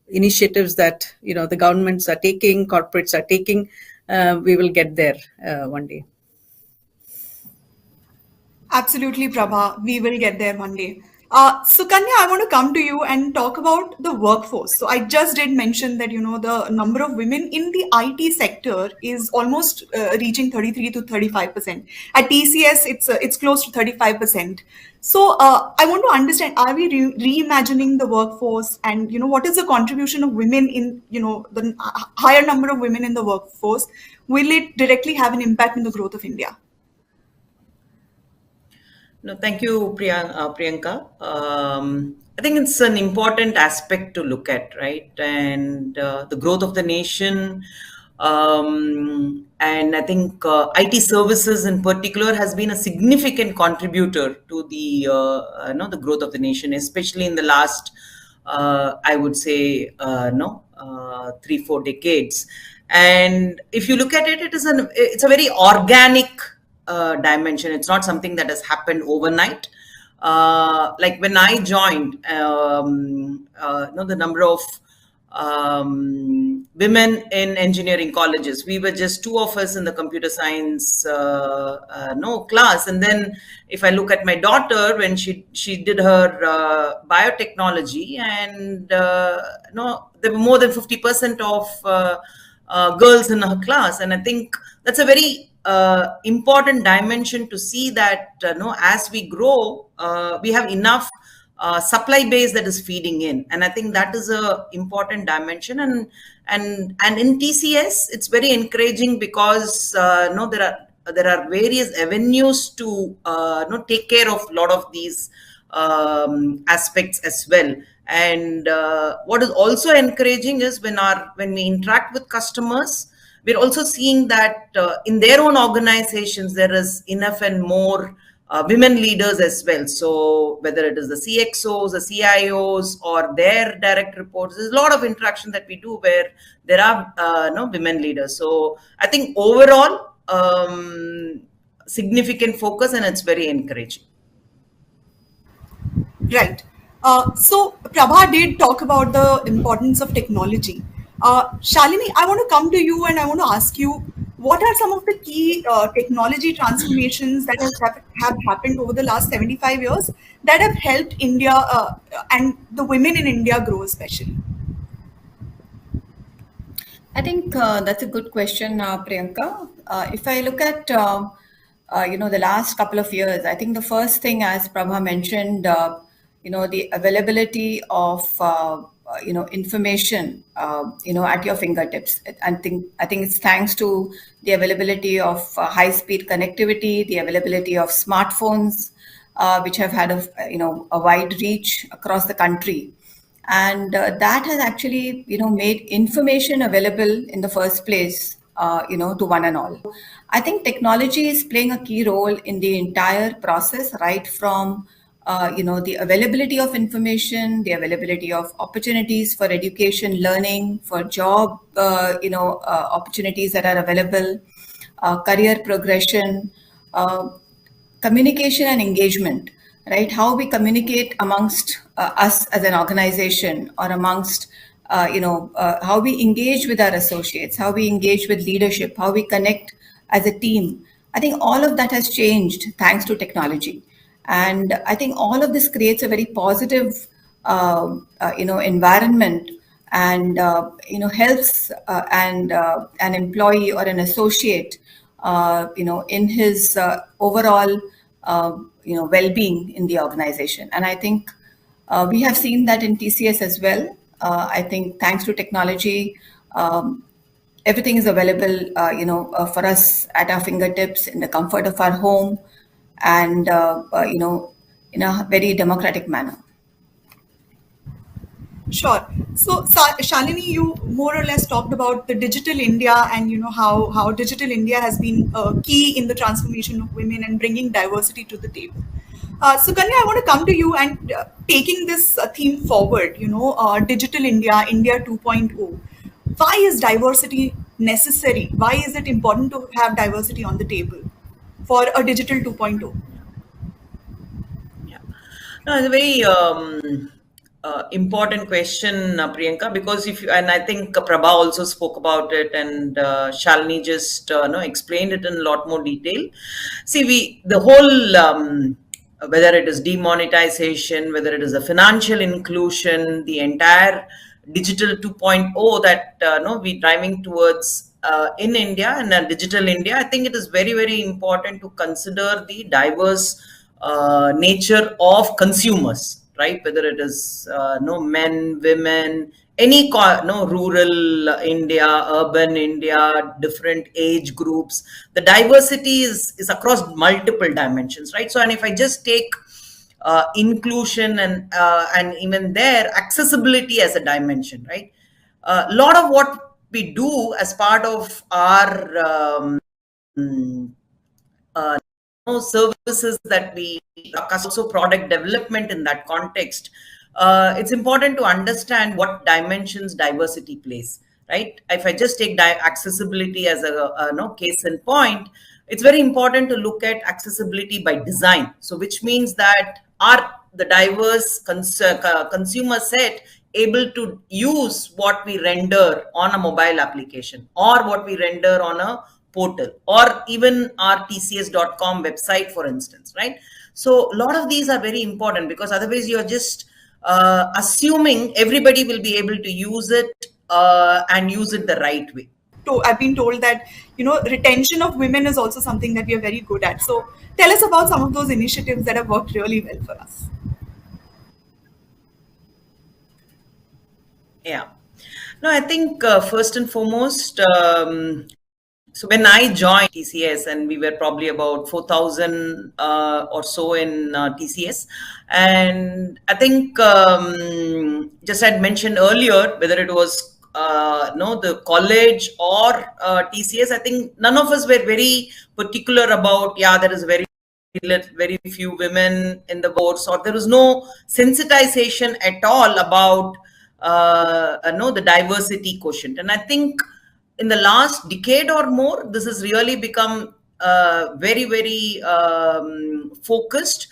initiatives that the governments are taking, corporates are taking, we will get there one day. Absolutely, Prabha. We will get there one day. Sukanya, I want to come to you and talk about the workforce. So I just did mention that the number of women in the IT sector is almost reaching 33 to 35%. At TCS, it's close to 35%. So I want to understand: are we reimagining the workforce, and what is the contribution of women in the higher number of women in the workforce? Will it directly have an impact on the growth of India? No, thank you, Priyanka. I think it's an important aspect to look at, right? And the growth of the nation, and I think IT services in particular has been a significant contributor to the the growth of the nation, especially in the last, I would say, 3-4 decades. And if you look at it, it's a very organic dimension. It's not something that has happened overnight. Like when I joined, the number of women in engineering colleges, we were just 2 of us in the computer science class. And then if I look at my daughter, when she did her biotechnology, and there were more than 50% of girls in her class. And I think that's a very important dimension to see that as we grow, we have enough supply base that is feeding in, and I think that is a important dimension. And in TCS, it's very encouraging because there are various avenues to take care of a lot of these aspects as well. And what is also encouraging is when we interact with customers, we're also seeing that in their own organizations, there is enough and more women leaders as well. So whether it is the CXOs, the CIOs, or their direct reports, there's a lot of interaction that we do where there are women leaders. So I think overall, significant focus, and it's very encouraging. Right. So Prabha did talk about the importance of technology. Shalini, I want to come to you and I want to ask you, what are some of the key technology transformations that have happened over the last 75 years that have helped India and the women in India grow especially? I think that's a good question, Priyanka. If I look at the last couple of years, I think the first thing, as Prabha mentioned, the availability of information, at your fingertips. I think it's thanks to the availability of high-speed connectivity, the availability of smartphones, which have had a wide reach across the country, and that has actually made information available in the first place, to one and all. I think technology is playing a key role in the entire process, right from the availability of information, the availability of opportunities for education, learning, for job, opportunities that are available, career progression, communication and engagement, right? How we communicate amongst us as an organization, or amongst, how we engage with our associates, how we engage with leadership, how we connect as a team. I think all of that has changed thanks to technology. And I think all of this creates a very positive, environment, and, helps an employee or an associate, in his overall, well-being in the organization. And I think we have seen that in TCS as well. I think thanks to technology, everything is available, for us at our fingertips, in the comfort of our home, and in a very democratic manner. Sure. So, Shalini, you more or less talked about the digital India, and how digital India has been key in the transformation of women and bringing diversity to the table. So, Kanya, I want to come to you and taking this theme forward. Digital India, India 2.0. Why is diversity necessary? Why is it important to have diversity on the table for a digital 2.0? Yeah, no, it's a very important question, Priyanka, because and I think Prabha also spoke about it, and Shalini just explained it in a lot more detail. See, the whole, whether it is demonetization, whether it is a financial inclusion, the entire digital 2.0 that we're driving towards in India, and digital India, I think it is very, very important to consider the diverse nature of consumers, right? Whether it is men, women, any rural India, urban India, different age groups. The diversity is across multiple dimensions, right? So, and if I just take inclusion and even there accessibility as a dimension, right? A lot of what we do as part of our services that we also product development in that context, it's important to understand what dimensions diversity plays, right? If I just take accessibility as a case in point, it's very important to look at accessibility by design. So which means that are the diverse consumer set able to use what we render on a mobile application, or what we render on a portal, or even our TCS.com website, for instance, right? So a lot of these are very important, because otherwise you're just assuming everybody will be able to use it and use it the right way. I've been told that retention of women is also something that we are very good at. So tell us about some of those initiatives that have worked really well for us. Yeah, no, I think first and foremost, so when I joined TCS, and we were probably about 4,000 or so in TCS, and I think just I'd mentioned earlier, whether it was the college or TCS, I think none of us were very particular about, there is very few women in the boards, or there was no sensitization at all about the diversity quotient. And I think in the last decade or more, this has really become very, very focused.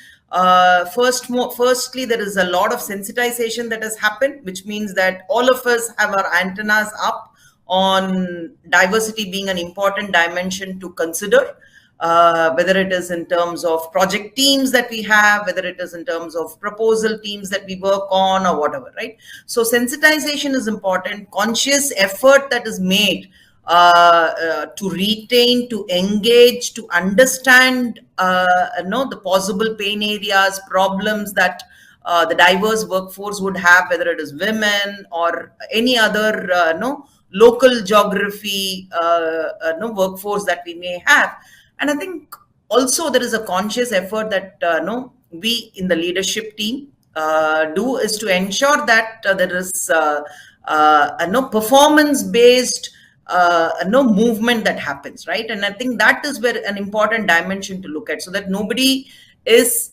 Firstly, there is a lot of sensitization that has happened, which means that all of us have our antennas up on diversity being an important dimension to consider. Whether it is in terms of project teams that we have, whether it is in terms of proposal teams that we work on, or whatever, right? So sensitization is important. Conscious effort that is made to retain, to engage, to understand, the possible pain areas, problems that the diverse workforce would have, whether it is women or any other, local geography, workforce that we may have. And I think also there is a conscious effort that, we in the leadership team do, is to ensure that there is no performance based no movement that happens, right? And I think that is where an important dimension to look at, so that nobody is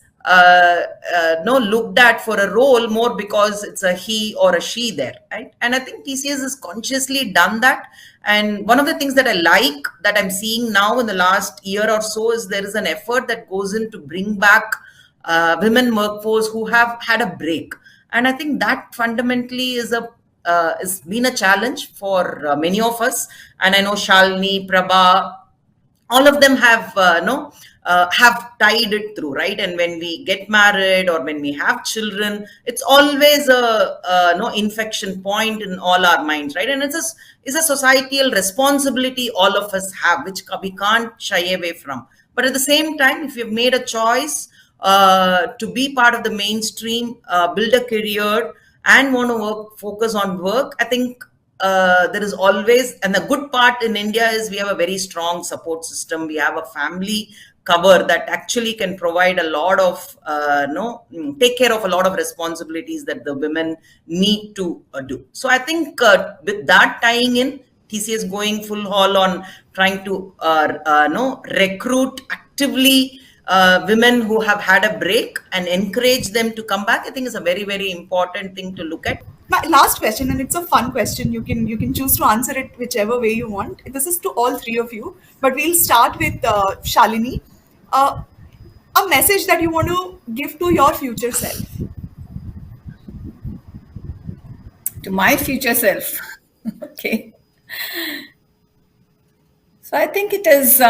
no looked at for a role more because it's a he or a she there, right? And I think TCS has consciously done that. And one of the things that I like that I'm seeing now in the last year or so is there is an effort that goes in to bring back women workforce who have had a break. And I think that fundamentally is a has been a challenge for many of us. And I know Shalini, Prabha, all of them have have tied it through, right? And when we get married or when we have children, it's always a no infection point in all our minds, right? And it's a societal responsibility all of us have, which we can't shy away from. But at the same time, if you've made a choice to be part of the mainstream, build a career, and want to focus on work, I think there is always, and the good part in India is we have a very strong support system. We have a family cover that actually can provide a lot of, take care of a lot of responsibilities that the women need to do. So I think with that tying in, TCS going full haul on trying to recruit actively women who have had a break and encourage them to come back, I think is a very, very important thing to look at. My last question, and it's a fun question. You can choose to answer it whichever way you want. This is to all three of you, but we'll start with Shalini. A message that you want to give to your future self. To my future self. Okay. So I think it is.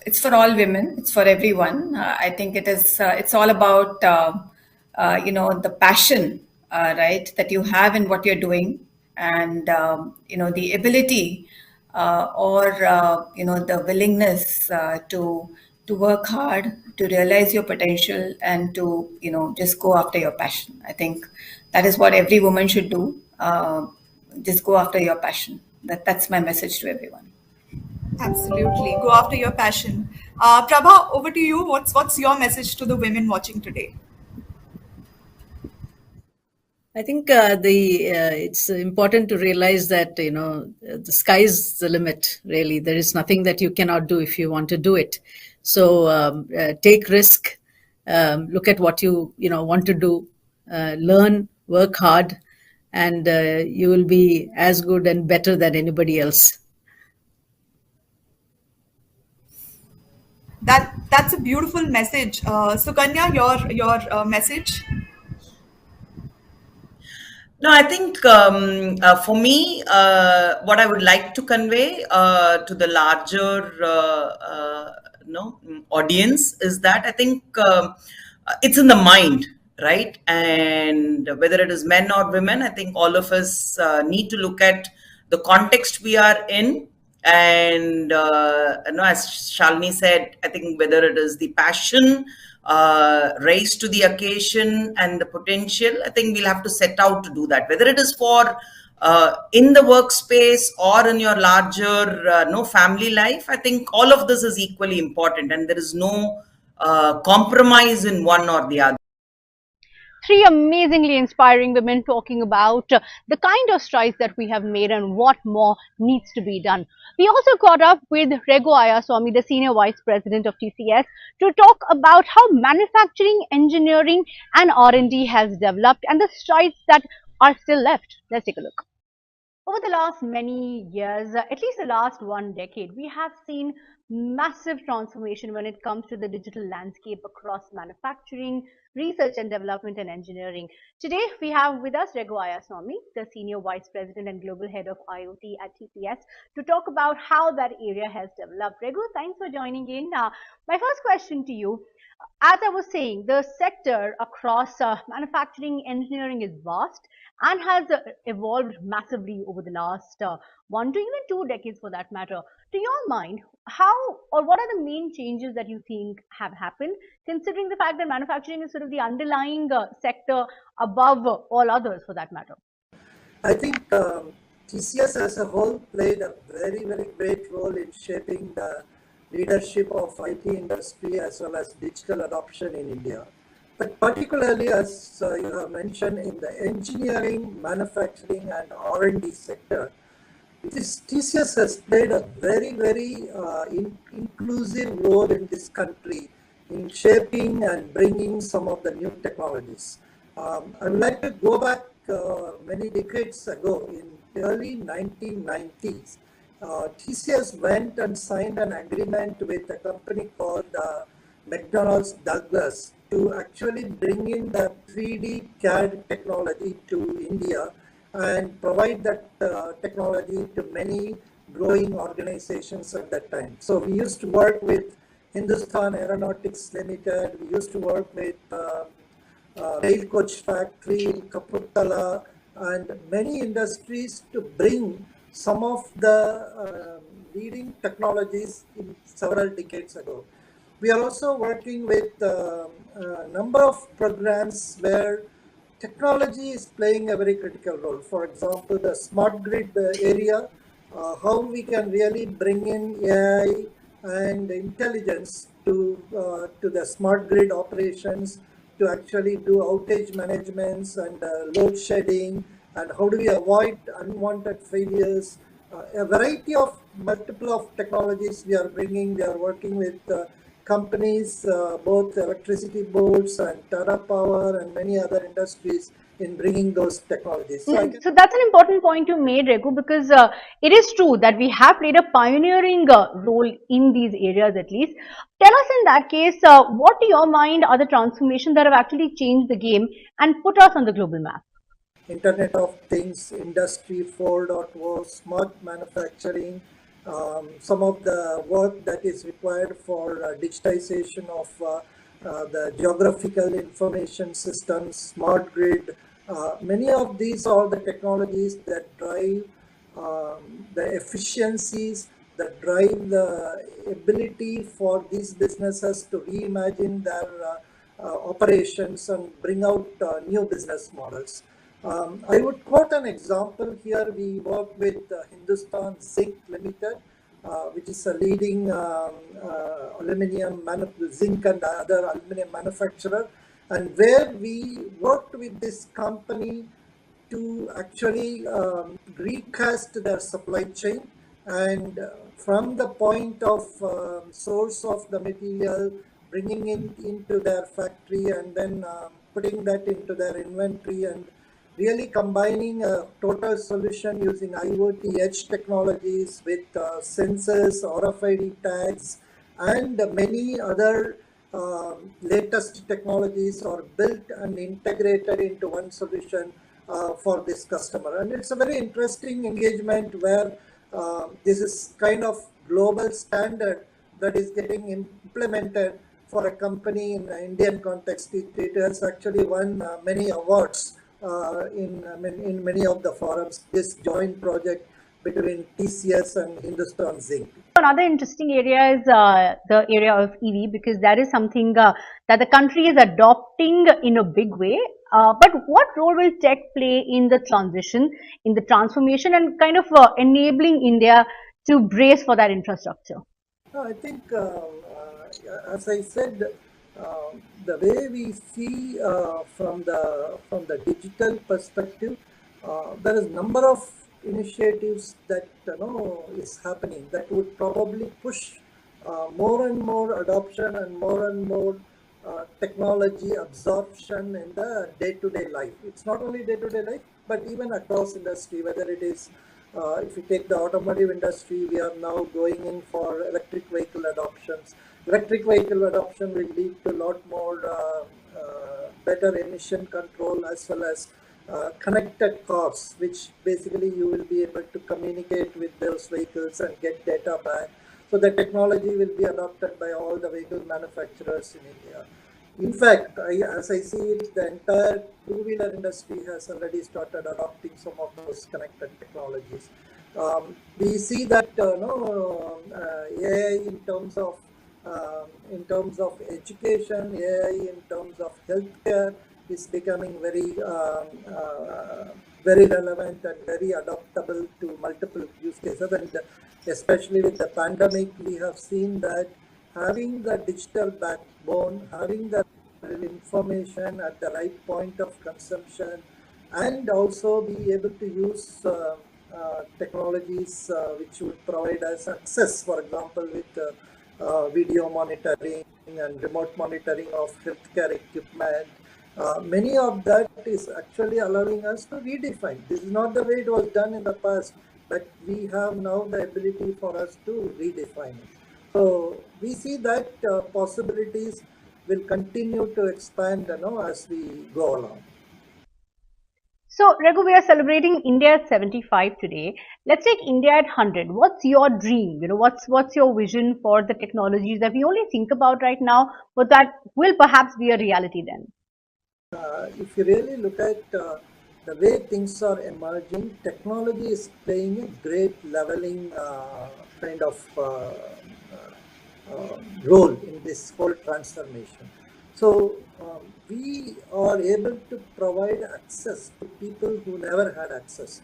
It's for all women. It's for everyone. I think it is. It's all about the passion, right, that you have in what you're doing, and the ability or the willingness to work hard, to realize your potential, and to just go after your passion. I think that is what every woman should do. Just go after your passion. That's my message to everyone. Absolutely, go after your passion. Prabha, over to you. What's your message to the women watching today? I think it's important to realize that the sky is the limit. Really, there is nothing that you cannot do if you want to do it. So take risk, look at what you want to do, learn, work hard, and you will be as good and better than anybody else. That's a beautiful message. Sukanya, your message. No, I think for me, what I would like to convey to the larger audience is that I think it's in the mind, right? And whether it is men or women, I think all of us need to look at the context we are in. And as Shalini said, I think whether it is the passion, raise to the occasion, and the potential, I think we'll have to set out to do that. Whether it is for in the workspace or in your larger family life, I think all of this is equally important, and there is no compromise in one or the other. Three amazingly inspiring women talking about the kind of strides that we have made and what more needs to be done. We also caught up with Rego Ayaswamy, the Senior Vice President of TCS, to talk about how manufacturing, engineering and R&D has developed and the strides that are still left. Let's take a look. Over the last many years, at least the last one decade, we have seen massive transformation when it comes to the digital landscape across manufacturing, Research and Development and Engineering. Today, we have with us Raghu Swami, the Senior Vice President and Global Head of IoT at TCS, to talk about how that area has developed. Raghu, thanks for joining in. My first question to you, as I was saying, the sector across manufacturing engineering is vast and has evolved massively over the last 1 to even 2 decades for that matter. To your mind, how or what are the main changes that you think have happened, considering the fact that manufacturing is sort of the underlying sector above all others for that matter? I think TCS as a whole played a very, very great role in shaping the leadership of IT industry as well as digital adoption in India. But particularly, as you have mentioned, in the engineering, manufacturing, and R&D sector, TCS has played a very, very inclusive role in this country in shaping and bringing some of the new technologies. I would like to go back many decades ago, in the early 1990s. TCS went and signed an agreement with a company called McDonnell's Douglas to actually bring in the 3D CAD technology to India and provide that technology to many growing organizations at that time. So we used to work with Hindustan Aeronautics Limited, we used to work with Rail Coach Factory in Kapurthala, and many industries to bring some of the leading technologies in several decades ago. We are also working with a number of programs where technology is playing a very critical role. For example, the smart grid area, how we can really bring in AI and intelligence to the smart grid operations, to actually do outage managements and load shedding, and how do we avoid unwanted failures. A variety of multiple of technologies we are bringing. We are working with companies, both electricity boards and Tata Power and many other industries in bringing those technologies. So that's an important point you made, Raghu, because it is true that we have played a pioneering role in these areas at least. Tell us in that case, what to your mind are the transformations that have actually changed the game and put us on the global map? Internet of Things, Industry 4.0, smart manufacturing, some of the work that is required for digitization of the geographical information systems, smart grid. Many of these are the technologies that drive the efficiencies, that drive the ability for these businesses to reimagine their operations and bring out new business models. I would quote an example here. We work with Hindustan Zinc Limited, which is a leading zinc and other aluminum manufacturer, and where we worked with this company to actually recast their supply chain, and from the point of source of the material, bringing it into their factory and then putting that into their inventory, and really combining a total solution using IoT edge technologies with sensors, RFID tags, and many other latest technologies are built and integrated into one solution for this customer. And it's a very interesting engagement where this is kind of global standard that is getting implemented for a company in the Indian context. It has actually won many awards in many of the forums, this joint project between TCS and Hindustan Zinc. Another interesting area is the area of EV, because that is something that the country is adopting in a big way. But what role will tech play in the transition, in the transformation, and kind of enabling India to brace for that infrastructure? I think, as I said, the way we see from the digital perspective, there is a number of initiatives that is happening that would probably push more and more adoption and more technology absorption in the day-to-day life. It's not only day-to-day life, but even across industry, whether it is if you take the automotive industry, we are now going in for electric vehicle adoptions. Electric vehicle adoption will lead to a lot more better emission control as well as connected cars, which basically you will be able to communicate with those vehicles and get data back. So the technology will be adopted by all the vehicle manufacturers in India. In fact, as I see it, the entire two-wheeler industry has already started adopting some of those connected technologies. We see that AI in terms of education, AI in terms of healthcare is becoming very relevant and very adaptable to multiple use cases. And especially with the pandemic, we have seen that having the digital backbone, having the information at the right point of consumption, and also be able to use technologies which would provide us access, for example, with video monitoring and remote monitoring of healthcare equipment. Many of that is actually allowing us to redefine. This is not the way it was done in the past, but we have now the ability for us to redefine it. So we see that possibilities will continue to expand, as we go along. So, Raghu, we are celebrating India at 75 today. Let's take India at 100. What's your dream? What's your vision for the technologies that we only think about right now, but that will perhaps be a reality then? If you really look at the way things are emerging, technology is playing a great leveling kind of role in this whole transformation. So we are able to provide access to people who never had access.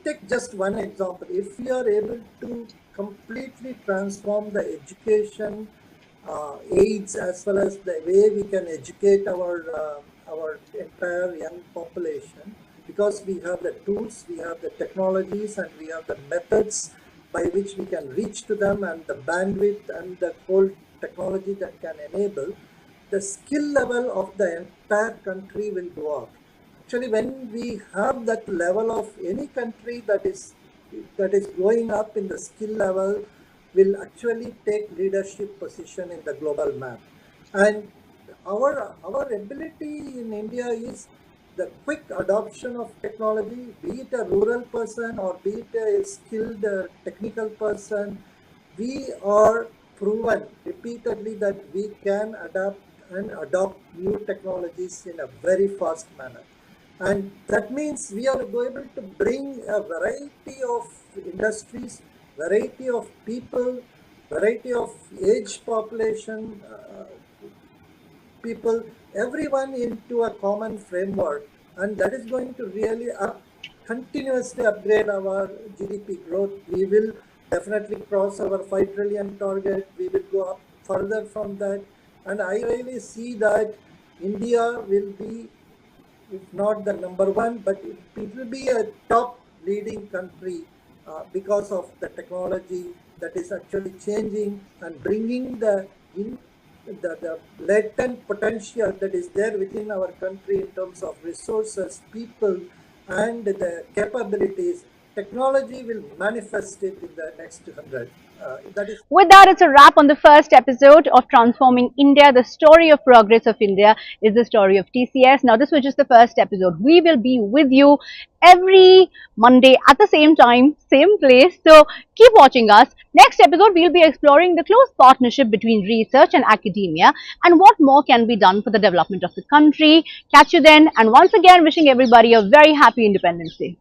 Take just one example. If we are able to completely transform the education aids as well as the way we can educate our entire young population, because we have the tools, we have the technologies, and we have the methods by which we can reach to them, and the bandwidth and the whole technology that can enable, the skill level of the entire country will go up. Actually, when we have that level of any country that is going up in the skill level, will actually take leadership position in the global map. And our ability in India is the quick adoption of technology, be it a rural person or be it a skilled technical person. We are proven repeatedly that we can adapt and adopt new technologies in a very fast manner. And that means we are able to bring a variety of industries, variety of people, variety of age population, people, everyone into a common framework, and that is going to really continuously upgrade our GDP growth. We will definitely cross our 5 trillion target. We will go up further from that, and I really see that India will be, if not the number one, but it will be a top leading country because of the technology that is actually changing and bringing the latent potential that is there within our country in terms of resources, people, and the capabilities. Technology will manifest it in the next 100. With that, it's a wrap on the first episode of Transforming India. The story of progress of India is the story of TCS. Now, this was just the first episode. We will be with you every Monday at the same time, same place. So keep watching us. Next episode, we'll be exploring the close partnership between research and academia and what more can be done for the development of the country. Catch you then. And once again, wishing everybody a very happy Independence Day.